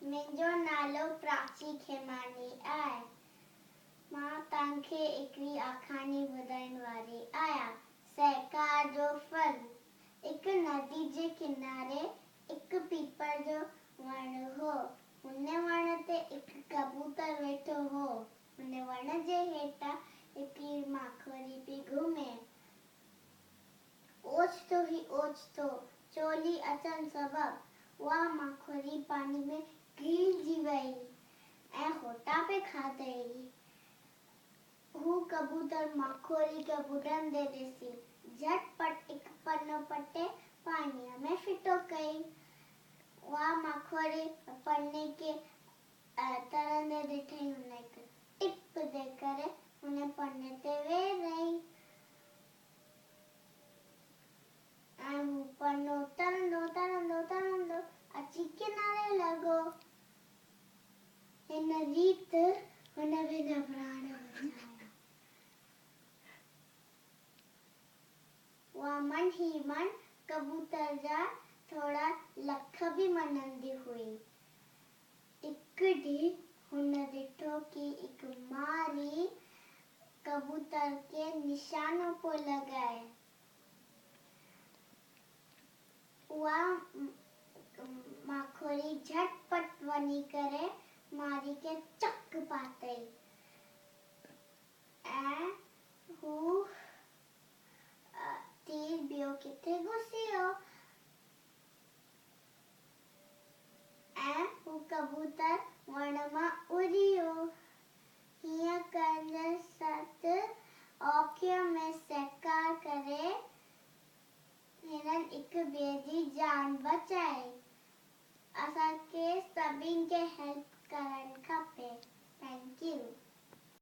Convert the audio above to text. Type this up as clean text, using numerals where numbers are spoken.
मुंहिंजो नालो प्राची खेमानी आहे। मां तव्हांखे हिकिड़ी आखानी ॿुधाइण वारी आहियां। सहकार जो फल। हिकु नदी जे किनारे हिकु पीपल जो वण हो। हुन वण ते हिकु कबूतर वेठो हो। हुन वण जे हेठां हिकिड़ी माखोरी पई घुमे। ओचितो ही ओचितो चोली अचण सबबु उहा माखोरी पानी में घिलिजी वई ऐं होटा पे खाधई। हू कबूतर माखोरी खे बुॾंदे ॾिसी झटपट हिकु पनो पटे पाणीअ में फिटो कई। उहा माखोरी पने खे तरंदे ॾिठई। हुन हिकु टिप ॾेई करे हुन पने ते वेही रही ऐं हू पनो तरंदो तरंदो तरंदो अची किनारे लॻो। हिन रीत हुन पंहिंजा प्राण बचाया। उहा मन ही मन कबूतर जा थोड़ा लख बि मञंदी हुई। हिकु ॾींहुं हुन ॾिठो कि हिकु मारी कबूतर खे निशानो पियो लॻाए। उहा माखोरी झटपट वञी करे मारी खे चक पातई ऐं हू तीर ॿियो किथे घुसी वियो ऐं हू कबूतर वण मां उड़ी वियो। हीअं करण सां औखियो में सहकार करे हिननि हिक ॿिए जी जान बचाई। असांखे सभिनि खे हेल्प